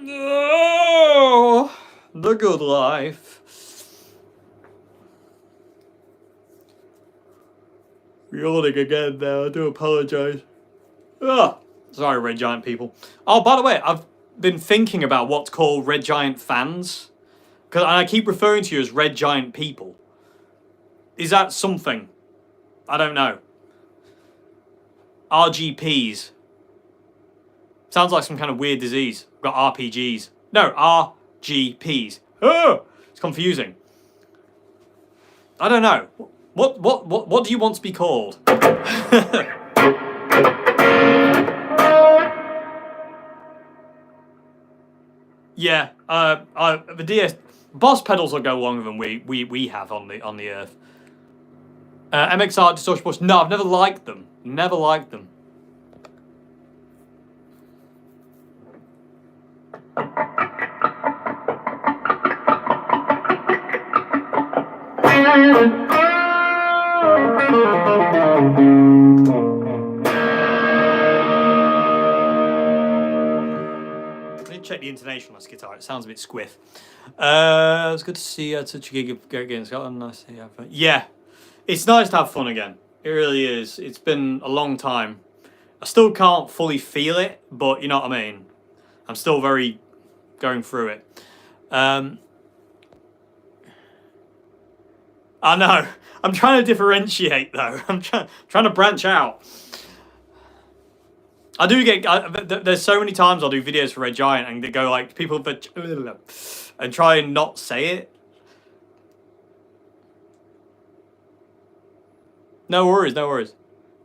Oh, the good life. Yawning again now, I do apologise. Ah, sorry, Red Giant people. Oh, by the way, I've been thinking about what's called Red Giant fans. Because I keep referring to you as Red Giant people. Is that something? I don't know. RGPs. Sounds like some kind of weird disease. We've got RPGs. No, RGPs. Oh, it's confusing. I don't know. What do you want to be called? Yeah, the DS boss pedals will go longer than we have on the Earth. MXR distortion push. No, I've never liked them. Never liked them. Check the intonation on this guitar. It sounds a bit squiff. It's good to see you at such a gig again in Scotland. Nice to have fun. Yeah, it's nice to have fun again. It really is. It's been a long time. I still can't fully feel it, but you know what I mean. I'm still very going through it. I know. I'm trying to differentiate though. I'm trying to branch out. I do get. There's so many times I'll do videos for Red Giant and they go like people and try and not say it. No worries, no worries.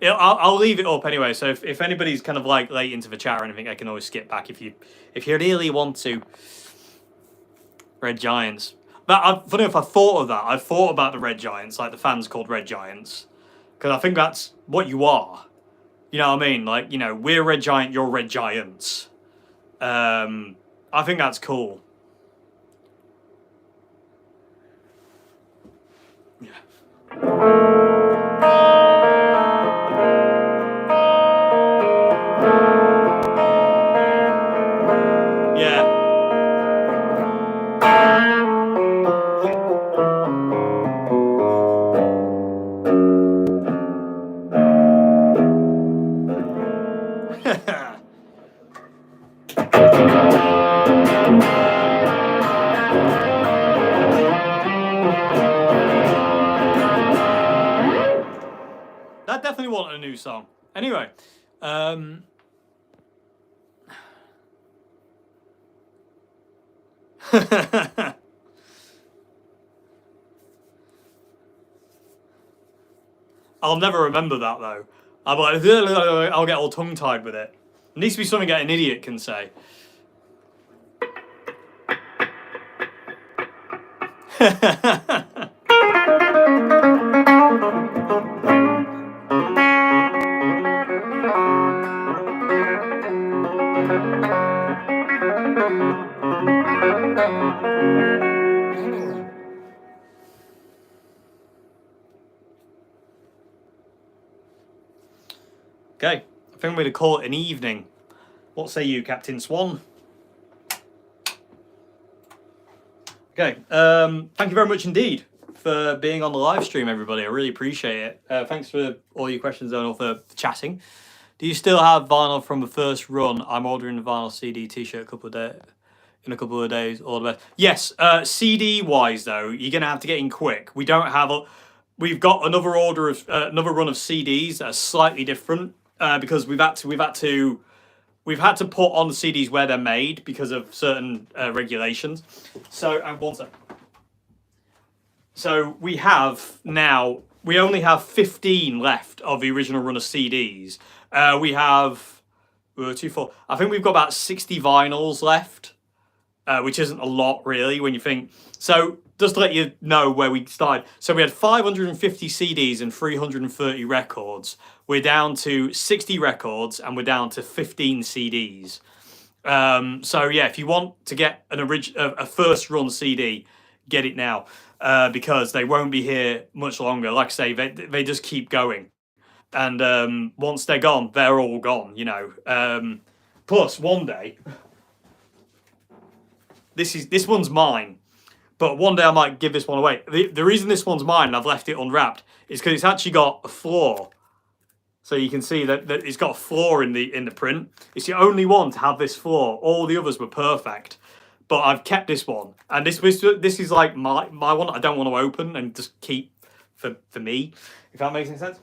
I'll leave it up anyway. So if anybody's kind of like late into the chat or anything, I can always skip back if you really want to. Red Giants. But funny enough, I thought of that. I thought about the Red Giants, like the fans called Red Giants, because I think that's what you are. You know what I mean? Like, you know, we're Red Giant, you're Red Giants. I think that's cool. Yeah. Yeah. That definitely wasn't a new song. Anyway, I'll never remember that though. I'm like, I'll get all tongue-tied with it. It needs to be something that an idiot can say. Okay, I think I'm going to call it an evening. What say you, Captain Swan? Okay, thank you very much indeed for being on the live stream, everybody. I really appreciate it. Thanks for all your questions and all for chatting. Do you still have vinyl from the first run? I'm ordering the vinyl CD T-shirt in a couple of days. All the best. Yes, CD wise though, you're gonna have to get in quick. We don't have a. We've got another order of another run of CDs that are slightly different because we've had to put on the CDs where they're made because of certain regulations. So one sec. So we only have 15 left of the original run of CDs. We have I think we've got about 60 vinyls left, which isn't a lot really when you think. So just to let you know where we started. So we had 550 CDs and 330 records. We're down to 60 records and we're down to 15 CDs. So yeah, if you want to get a first run CD, get it now because they won't be here much longer. Like I say, they just keep going. And once they're gone, they're all gone, you know. Plus, one day, this one's mine. But one day I might give this one away. The reason this one's mine and I've left it unwrapped is because it's actually got a flaw. So you can see that it's got a flaw in the print. It's the only one to have this flaw. All the others were perfect. But I've kept this one. And this is like my one I don't want to open and just keep for me, if that makes any sense.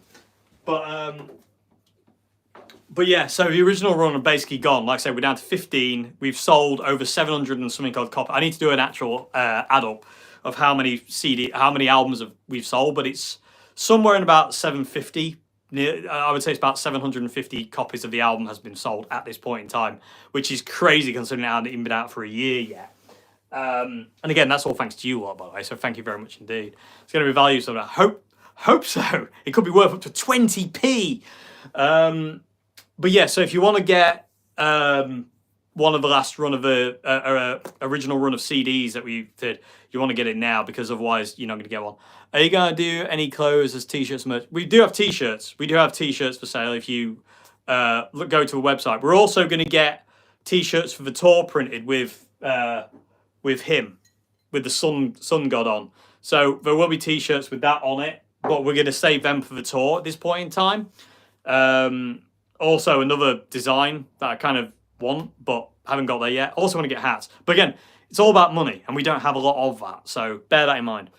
But yeah, so the original run are basically gone. Like I said, we're down to 15. We've sold over 700 and something odd copies. I need to do an actual add up of how many albums we've sold, but it's somewhere in about 750. I would say it's about 750 copies of the album has been sold at this point in time, which is crazy considering it hasn't even been out for a year yet. And again, that's all thanks to you lot, by the way. So thank you very much indeed. It's going to be valued, so I hope so. It could be worth up to 20p. But yeah, so if you want to get one of the last run of the original run of CDs that we did, you want to get it now because otherwise you're not going to get one. Are you going to do any clothes as t-shirts merch? We do have t-shirts. We do have t-shirts for sale if you go to a website. We're also going to get t-shirts for the tour printed with him, with the sun god on. So there will be t-shirts with that on it, but we're going to save them for the tour at this point in time. Also another design that I kind of want, but haven't got there yet. Also want to get hats. But again, it's all about money, and we don't have a lot of that, so bear that in mind.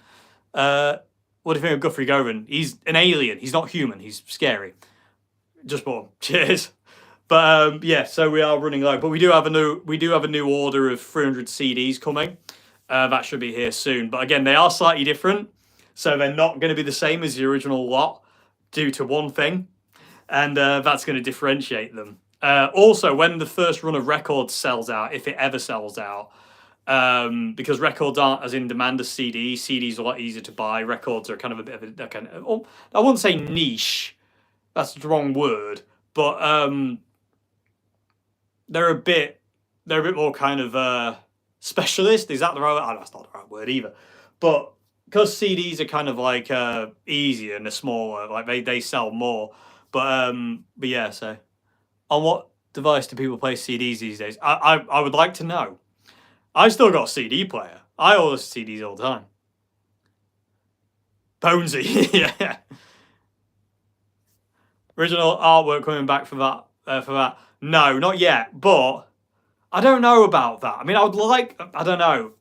What do you think of Guthrie Govan? He's an alien. He's not human. He's scary. Just born. Cheers. But yeah, so we are running low. But we do have a new order of 300 CDs coming. That should be here soon. But again, they are slightly different, so they're not going to be the same as the original lot due to one thing, and that's going to differentiate them. Also, when the first run of records sells out, if it ever sells out, because records aren't as in demand as CDs. CDs are a lot easier to buy. Records are kind of a bit of a kind of, I wouldn't say niche. That's the wrong word, but they're a bit more kind of specialist. Is that the right? Oh, that's not the right word either. But because CDs are kind of like easier and they're smaller, like they sell more. But yeah. So, on what device do people play CDs these days? I would like to know. I still got a CD player. I order CDs all the time. Bonesy, yeah. Original artwork coming back for that. No, not yet. But I don't know about that. I mean, I would like. I don't know.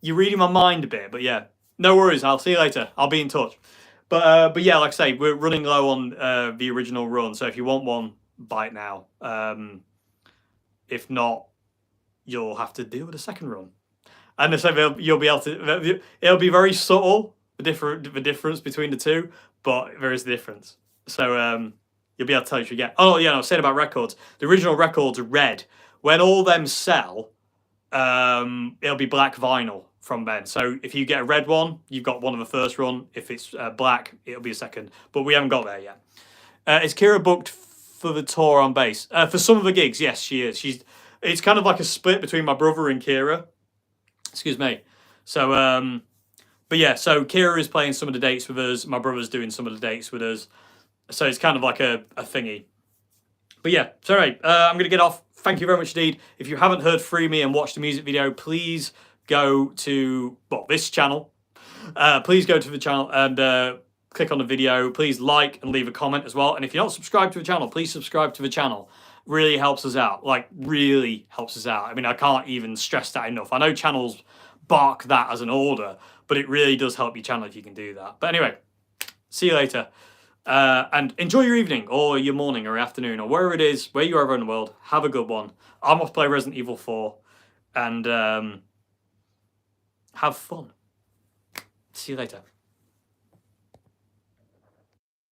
You're reading my mind a bit, but yeah. No worries. I'll see you later. I'll be in touch. But yeah, like I say, we're running low on the original run. So if you want one, buy it now. If not, you'll have to deal with a second run, and so you'll be able to. It'll be very subtle, the difference between the two, but there is a difference. So you'll be able to tell if you get. Oh yeah, I was saying about records. The original records are red. When all them sell, it'll be black vinyl from then. So if you get a red one, you've got one of the first run. If it's black, it'll be a second. But we haven't got there yet. Is Kira booked for the tour on bass? For some of the gigs, yes, she is. It's kind of like a split between my brother and Kira. Excuse me. So, but yeah, so Kira is playing some of the dates with us. My brother's doing some of the dates with us. So it's kind of like a thingy. But yeah, so anyway, I'm going to get off. Thank you very much indeed. If you haven't heard Free Me and watched the music video, please go to, this channel. Please go to the channel and click on the video. Please like and leave a comment as well. And if you're not subscribed to the channel, please subscribe to the channel. Really helps us out. Like, really helps us out. I mean, I can't even stress that enough. I know channels bark that as an order, but it really does help your channel if you can do that. But anyway, see you later. And enjoy your evening or your morning or afternoon or wherever it is, where you are in the world. Have a good one. I'm off to play Resident Evil 4 and have fun. See you later.